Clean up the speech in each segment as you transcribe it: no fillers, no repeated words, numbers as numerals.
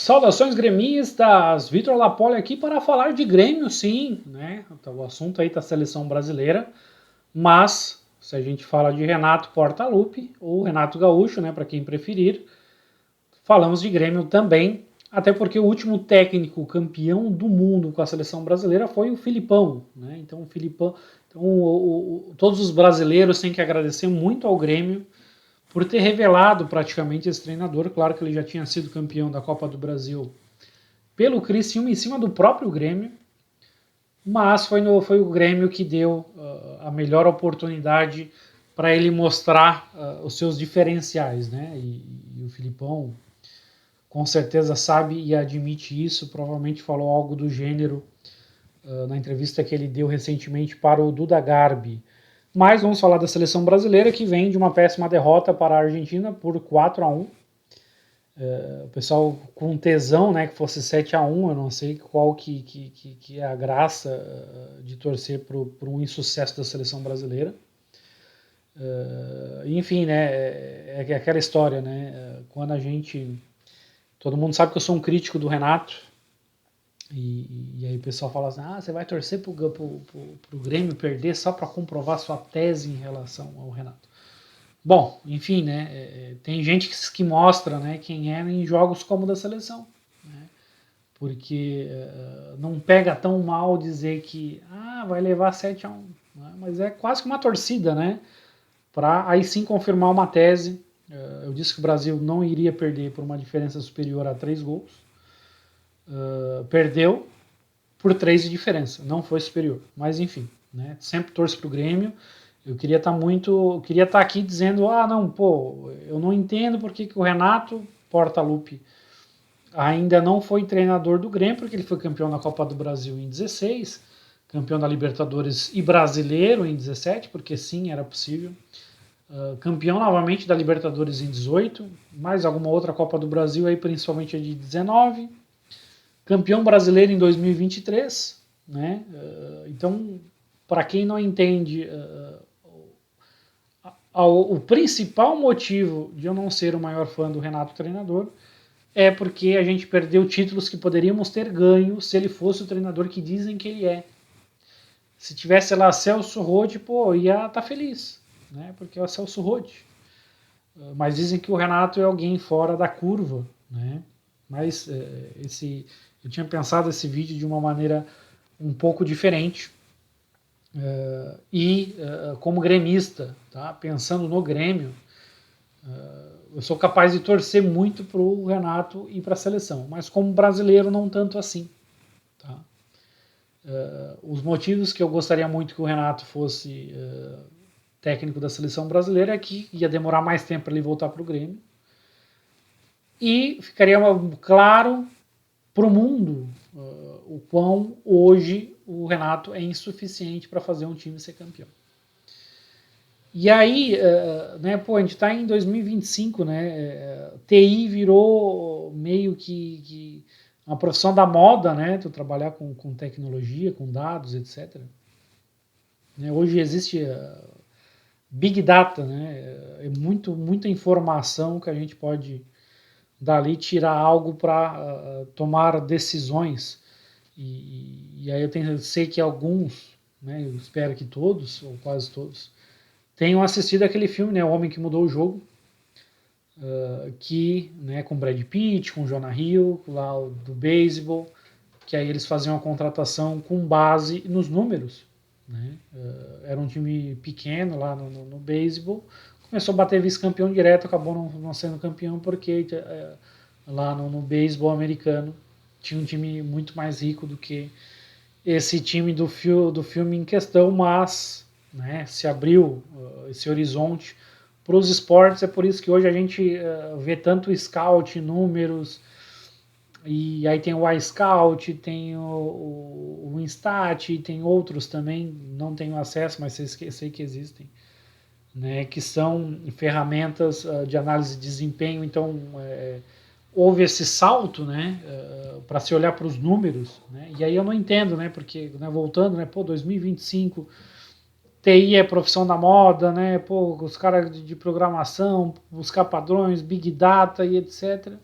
Saudações gremistas, Vitor Lapoli aqui para falar de Grêmio, sim, né? O assunto aí tá seleção brasileira, mas se a gente fala de Renato Portaluppi ou Renato Gaúcho, né, para quem preferir, falamos de Grêmio também, até porque o último técnico campeão do mundo com a seleção brasileira foi o Filipão, né? Então o Filipão, todos os brasileiros têm que agradecer muito ao Grêmio por ter revelado praticamente esse treinador. Claro que ele já tinha sido campeão da Copa do Brasil pelo Criciúma em cima do próprio Grêmio, mas foi o Grêmio que deu a melhor oportunidade para ele mostrar os seus diferenciais, né? E o Filipão com certeza sabe e admite isso, provavelmente falou algo do gênero na entrevista que ele deu recentemente para o Duda Garbi. Mas vamos falar da seleção brasileira, que vem de uma péssima derrota para a Argentina por 4-1. O pessoal com tesão, né, que fosse 7-1, eu não sei qual que é a graça de torcer por um insucesso da seleção brasileira. Enfim, né, é aquela história, né, quando a gente... Todo mundo sabe que eu sou um crítico do Renato, e aí o pessoal fala assim, você vai torcer pro Grêmio perder só para comprovar sua tese em relação ao Renato. Bom, enfim, né, tem gente que mostra, né, quem é em jogos como o da seleção, né, porque não pega tão mal dizer que vai levar 7-1, né, mas é quase que uma torcida, né, para aí sim confirmar uma tese. Eu disse que o Brasil não iria perder por uma diferença superior a 3 gols, perdeu por 3 de diferença, não foi superior, mas enfim, né, sempre torço para o Grêmio. Eu queria estar aqui dizendo, eu não entendo porque que o Renato Portaluppi ainda não foi treinador do Grêmio, porque ele foi campeão da Copa do Brasil em 16, campeão da Libertadores e brasileiro em 17, porque sim, era possível. Campeão novamente da Libertadores em 18, mais alguma outra Copa do Brasil aí, principalmente a de 19. Campeão brasileiro em 2023, né? Então, para quem não entende o principal motivo de eu não ser o maior fã do Renato treinador é porque a gente perdeu títulos que poderíamos ter ganho se ele fosse o treinador que dizem que ele é. Se tivesse lá Celso Roth, ia estar feliz, né? Porque é o Celso Roth. Mas dizem que o Renato é alguém fora da curva, né? Mas eu tinha pensado esse vídeo de uma maneira um pouco diferente. Como gremista, tá? Pensando no Grêmio, eu sou capaz de torcer muito para o Renato e para a seleção, mas como brasileiro não tanto assim. Tá? Os motivos que eu gostaria muito que o Renato fosse técnico da seleção brasileira é que ia demorar mais tempo para ele voltar para o Grêmio e ficaria claro para o mundo o quão hoje o Renato é insuficiente para fazer um time ser campeão. E aí, né, a gente está em 2025, né, TI virou meio que uma profissão da moda, né, tu trabalhar com tecnologia, com dados, etc. Né, hoje existe Big Data, né, é muita informação que a gente pode dali tirar algo para tomar decisões. E aí eu sei que alguns, né, eu espero que todos, ou quase todos, tenham assistido aquele filme, né, O Homem que Mudou o Jogo, que, né, com Brad Pitt, com Jonah Hill, lá do beisebol, que aí eles faziam a contratação com base nos números. Né? Era um time pequeno lá no beisebol, começou a bater vice-campeão direto, acabou não sendo campeão porque lá no beisebol americano tinha um time muito mais rico do que esse time do filme em questão, mas, né, se abriu esse horizonte para os esportes. É por isso que hoje a gente vê tanto scout, números, e aí tem o iScout, tem o Instat, tem outros também, não tenho acesso, mas sei que existem, né, que são ferramentas de análise de desempenho. Então, houve esse salto, né, para se olhar para os números, né, e aí eu não entendo, né, porque, né, voltando, né, 2025, TI é profissão da moda, né, os caras de programação, buscar padrões, Big Data e etc.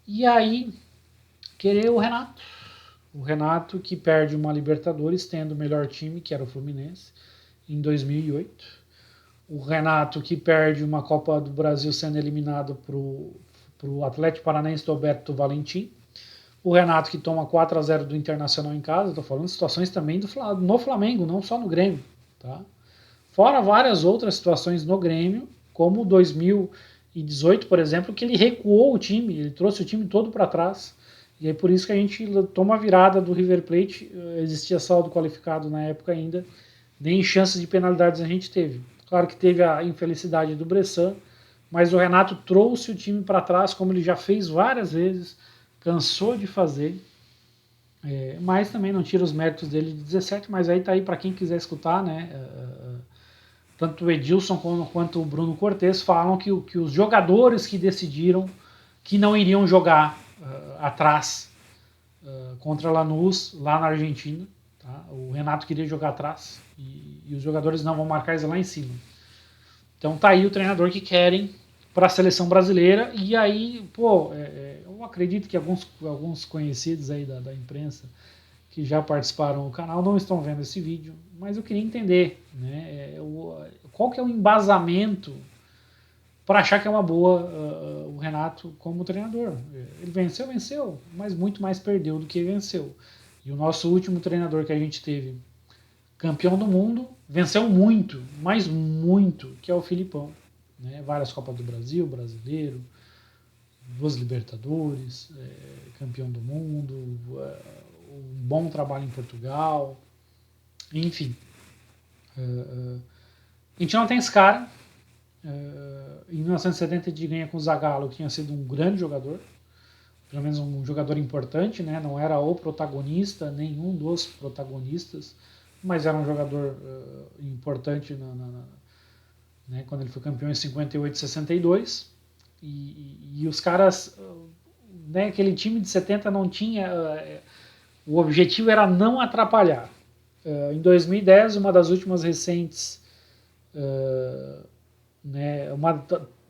E aí, querer o Renato. O Renato que perde uma Libertadores tendo o melhor time, que era o Fluminense, em 2008. O Renato que perde uma Copa do Brasil sendo eliminado para o Atlético Paranaense do Alberto Valentim. O Renato que toma 4-0 do Internacional em casa. Estou falando de situações também no Flamengo, não só no Grêmio. Tá? Fora várias outras situações no Grêmio, como 2018, por exemplo, que ele recuou o time, ele trouxe o time todo para trás. E é por isso que a gente toma a virada do River Plate. Existia saldo qualificado na época ainda, nem chances de penalidades a gente teve. Claro que teve a infelicidade do Bressan, mas o Renato trouxe o time para trás, como ele já fez várias vezes, cansou de fazer. Mas também não tira os méritos dele de 17, mas aí tá aí para quem quiser escutar, né? Tanto o Edilson quanto o Bruno Cortes falam que os jogadores que decidiram que não iriam jogar atrás contra Lanús, lá na Argentina. Tá? O Renato queria jogar atrás e os jogadores não vão marcar eles lá em cima. Então tá aí o treinador que querem para a seleção brasileira. E aí, pô, eu acredito que alguns conhecidos aí da imprensa que já participaram do canal não estão vendo esse vídeo, mas eu queria entender, né, qual que é o embasamento para achar que é uma boa o Renato como treinador. Ele venceu, mas muito mais perdeu do que venceu. E o nosso último treinador que a gente teve, campeão do mundo, venceu muito, mas muito, que é o Filipão. Né? Várias Copas do Brasil, brasileiro, 2 Libertadores, campeão do mundo, um bom trabalho em Portugal, enfim. A gente não tem esse cara. Em 1970 a gente ganha com o Zagallo, que tinha sido um grande jogador, pelo menos um jogador importante, né? Não era o protagonista, nenhum dos protagonistas, mas era um jogador importante né, quando ele foi campeão em 58 e 62. E os caras, né, aquele time de 70 não tinha... o objetivo era não atrapalhar. Em 2010, uma das últimas recentes... né,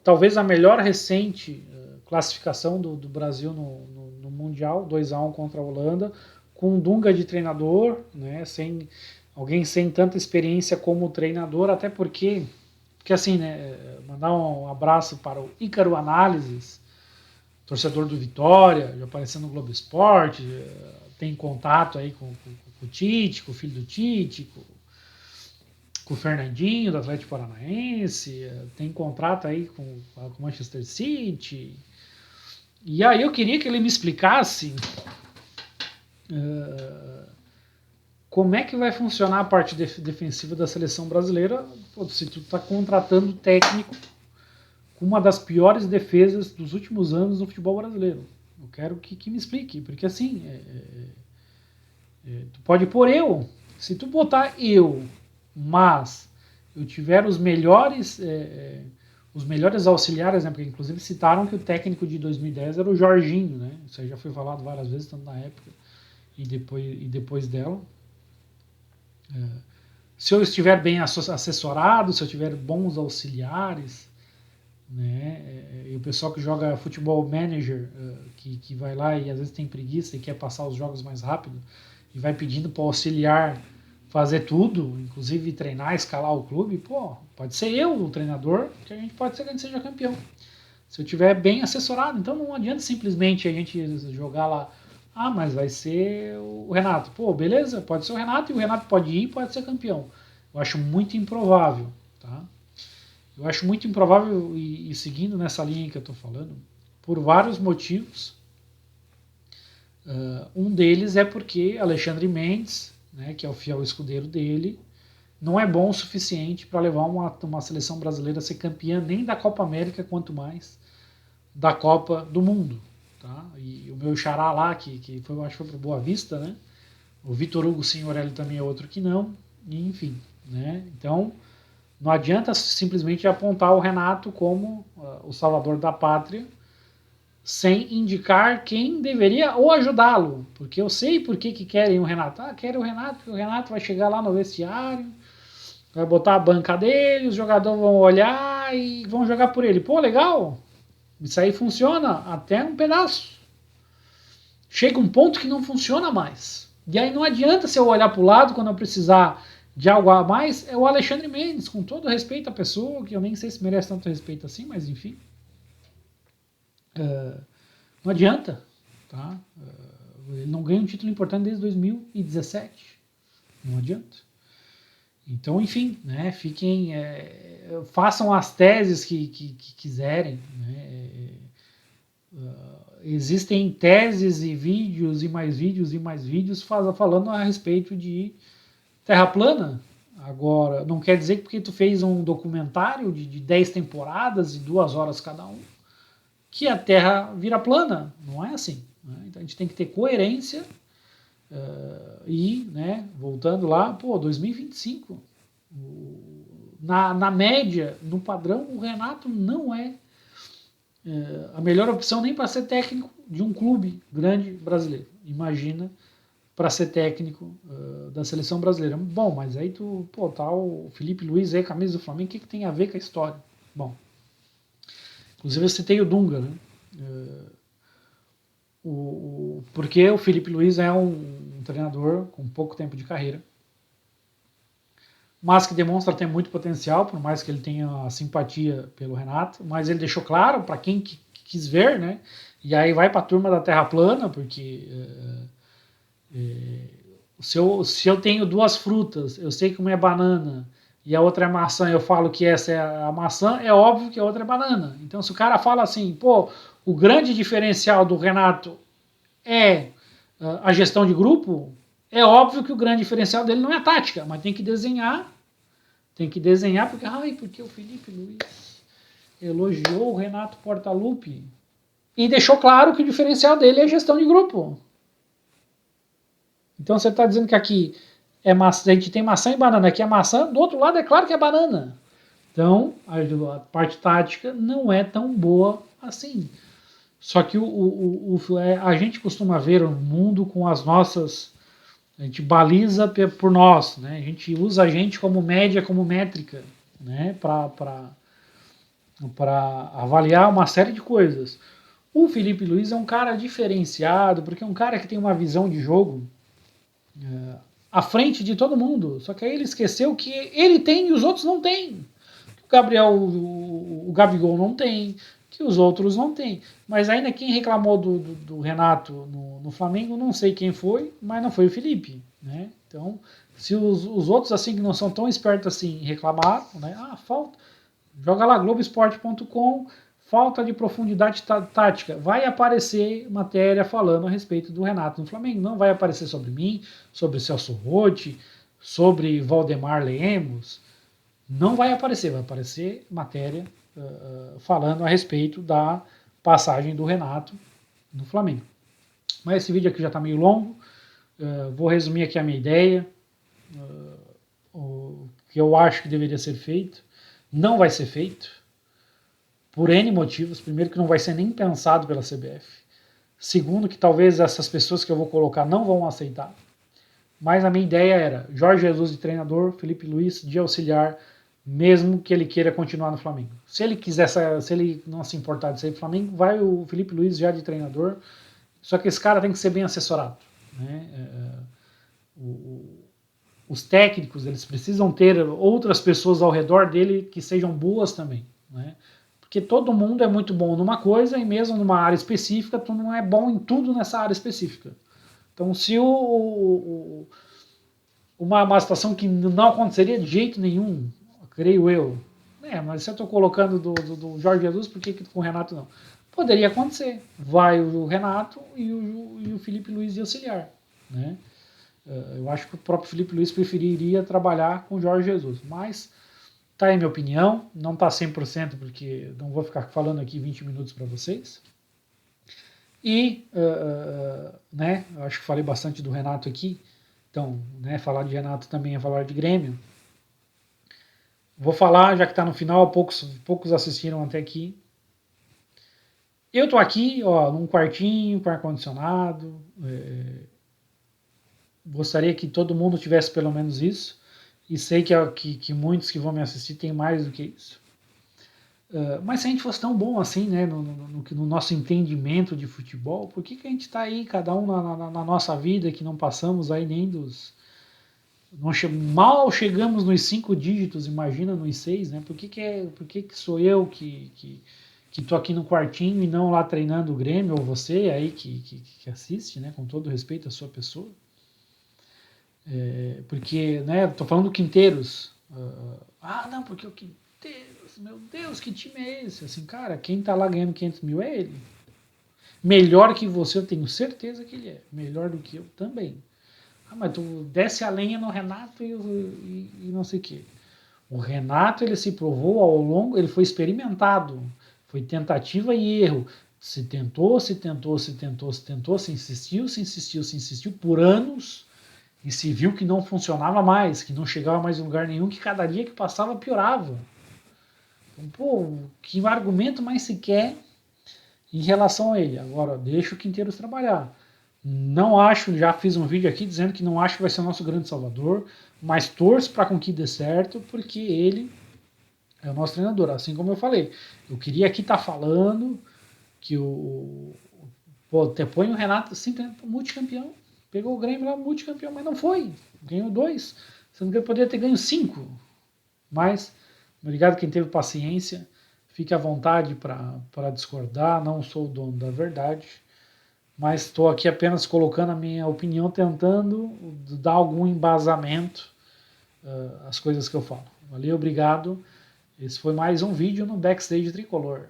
talvez a melhor recente classificação do Brasil no Mundial, 2-1 contra a Holanda, com um Dunga de treinador, né, alguém sem tanta experiência como treinador, até porque assim, né, mandar um abraço para o Ícaro Análises, torcedor do Vitória, já apareceu no Globo Esporte, tem contato aí com o Tite, com o filho do Tite, com o Fernandinho, do Atlético Paranaense, tem contrato aí com o Manchester City. E aí eu queria que ele me explicasse como é que vai funcionar a parte defensiva da seleção brasileira. Pô, se tu está contratando técnico com uma das piores defesas dos últimos anos no futebol brasileiro. Eu quero que me explique, porque assim, tu pode pôr eu, se tu botar eu, mas eu tiver os melhores auxiliares, né, porque inclusive citaram que o técnico de 2010 era o Jorginho, né? Isso aí já foi falado várias vezes, tanto na época e depois dela. Se eu estiver bem assessorado, se eu tiver bons auxiliares, né, e o pessoal que joga futebol manager, que vai lá e às vezes tem preguiça e quer passar os jogos mais rápido e vai pedindo para o auxiliar fazer tudo, inclusive treinar, escalar o clube, pô, pode ser eu o treinador, que a gente pode ser que a gente seja campeão. Se eu tiver bem assessorado, então não adianta simplesmente a gente jogar lá, mas vai ser o Renato. Pô, beleza, pode ser o Renato e o Renato pode ir e pode ser campeão. Eu acho muito improvável, tá? Eu acho muito improvável, e seguindo nessa linha que eu estou falando, por vários motivos. Um deles é porque Alexandre Mendes, né, que é o fiel escudeiro dele, não é bom o suficiente para levar uma seleção brasileira a ser campeã nem da Copa América, quanto mais da Copa do Mundo. Tá? E o meu xará lá, que foi, acho que foi para o Boa Vista, né? O Vitor Hugo Signorelli também é outro que não, e enfim. Né? Então, não adianta simplesmente apontar o Renato como o salvador da pátria, sem indicar quem deveria ou ajudá-lo. Porque eu sei por que querem o Renato. Querem o Renato, porque o Renato vai chegar lá no vestiário, vai botar a banca dele, os jogadores vão olhar e vão jogar por ele. Pô, legal! Isso aí funciona até um pedaço. chega um ponto que não funciona mais. E aí não adianta se eu olhar para o lado quando eu precisar de algo a mais, é o Alexandre Mendes, com todo respeito à pessoa, que eu nem sei se merece tanto respeito assim, mas enfim. Não adianta. Tá? Ele não ganha um título importante desde 2017. Não adianta. Então, enfim, né, fiquem, façam as teses que quiserem. Né, existem teses e vídeos e mais vídeos e mais vídeos falando a respeito de Terra plana. Agora, não quer dizer que porque tu fez um documentário de 10 temporadas e 2 horas cada um, que a Terra vira plana. Não é assim. Né? Então a gente tem que ter coerência e, né, voltando lá, 2025, na média, no padrão, o Renato não é a melhor opção nem para ser técnico de um clube grande brasileiro. Imagina para ser técnico da seleção brasileira. Bom, mas aí tá o Felipe Luiz aí, camisa do Flamengo, o que tem a ver com a história? Bom, inclusive eu citei o Dunga, né? Porque o Felipe Luiz é um treinador com pouco tempo de carreira, mas que demonstra ter muito potencial, por mais que ele tenha a simpatia pelo Renato, mas ele deixou claro para quem quis ver, né? E aí vai para a turma da Terra plana, porque se eu tenho 2 frutas, eu sei que uma é banana e a outra é maçã, eu falo que essa é a maçã, é óbvio que a outra é banana. Então, se o cara fala assim, o grande diferencial do Renato é a gestão de grupo, é óbvio que o grande diferencial dele não é a tática, mas tem que desenhar, porque o Felipe Luiz elogiou o Renato Portaluppi e deixou claro que o diferencial dele é a gestão de grupo. Então você está dizendo que aqui a gente tem maçã e banana, aqui é maçã, do outro lado é claro que é banana. Então a parte tática não é tão boa assim. Só que a gente costuma ver o mundo com as nossas. A gente baliza por nós, né? A gente usa a gente como média, como métrica, né? Para avaliar uma série de coisas. O Felipe Luiz é um cara diferenciado, porque é um cara que tem uma visão de jogo à frente de todo mundo. Só que aí ele esqueceu que ele tem e os outros não têm. O Gabigol não tem, que os outros não têm. Mas ainda quem reclamou do Renato no Flamengo, não sei quem foi, mas não foi o Felipe. Né? Então, se os outros assim que não são tão espertos assim reclamaram, né? Falta. Joga lá, Globoesporte.com, falta de profundidade tática. Vai aparecer matéria falando a respeito do Renato no Flamengo. Não vai aparecer sobre mim, sobre Celso Rotti, sobre Valdemar Lemos. Não vai aparecer matéria falando a respeito da passagem do Renato no Flamengo. Mas esse vídeo aqui já está meio longo. Vou resumir aqui a minha ideia. O que eu acho que deveria ser feito. Não vai ser feito. Por N motivos. Primeiro, que não vai ser nem pensado pela CBF. Segundo, que talvez essas pessoas que eu vou colocar não vão aceitar. Mas a minha ideia era Jorge Jesus de treinador, Felipe Luiz de auxiliar, mesmo que ele queira continuar no Flamengo. Se ele quiser, se ele não se importar de sair do Flamengo, vai o Felipe Luiz já de treinador. Só que esse cara tem que ser bem assessorado. Né? Os técnicos, eles precisam ter outras pessoas ao redor dele que sejam boas também. Né? Porque todo mundo é muito bom numa coisa e mesmo numa área específica, tu não é bom em tudo nessa área específica. Então, se uma situação que não aconteceria de jeito nenhum, creio eu, mas se eu estou colocando do Jorge Jesus, por que com o Renato não? Poderia acontecer. Vai o Renato e o Felipe Luiz de auxiliar. Né? Eu acho que o próprio Felipe Luiz preferiria trabalhar com o Jorge Jesus. Mas tá aí minha opinião. Não tá 100% porque não vou ficar falando aqui 20 minutos para vocês. E, né, eu acho que falei bastante do Renato aqui. Então, né, falar de Renato também é falar de Grêmio. Vou falar, já que está no final, poucos assistiram até aqui. Eu tô aqui, num quartinho com ar-condicionado. Gostaria que todo mundo tivesse pelo menos isso. E sei que muitos que vão me assistir têm mais do que isso. Mas se a gente fosse tão bom assim, né, no nosso entendimento de futebol, por que a gente está aí, cada um na nossa vida, que não passamos aí nem dos... Mal chegamos nos 5 dígitos, imagina nos 6, né? Por que sou eu que tô aqui no quartinho e não lá treinando o Grêmio, ou você aí que assiste, né? Com todo respeito à sua pessoa. Porque, né? Tô falando do Quinteiros. Não, porque o Quinteiros, meu Deus, que time é esse? Assim, cara, quem tá lá ganhando 500 mil é ele. Melhor que você, eu tenho certeza que ele é. Melhor do que eu também. Mas tu desce a lenha no Renato e não sei o quê. O Renato, ele se provou ao longo, ele foi experimentado, foi tentativa e erro. Se tentou, se tentou, se tentou, se tentou, se insistiu, se insistiu, se insistiu por anos e se viu que não funcionava mais, que não chegava mais em lugar nenhum, que cada dia que passava piorava. Então, pô, que argumento mais se quer em relação a ele? Agora, deixa o Quinteiros trabalhar. Não acho, já fiz um vídeo aqui dizendo que não acho que vai ser o nosso grande salvador, mas torço para que dê certo, porque ele é o nosso treinador. Assim como eu falei, eu queria aqui estar falando que até põe o Renato simplesmente multicampeão. Pegou o Grêmio lá, multicampeão, mas não foi. Ganhou 2, sendo que ele poderia ter ganho 5. Mas, obrigado quem teve paciência. Fique à vontade para discordar, não sou o dono da verdade. Mas estou aqui apenas colocando a minha opinião, tentando dar algum embasamento às coisas que eu falo. Valeu, obrigado. Esse foi mais um vídeo no Backstage Tricolor.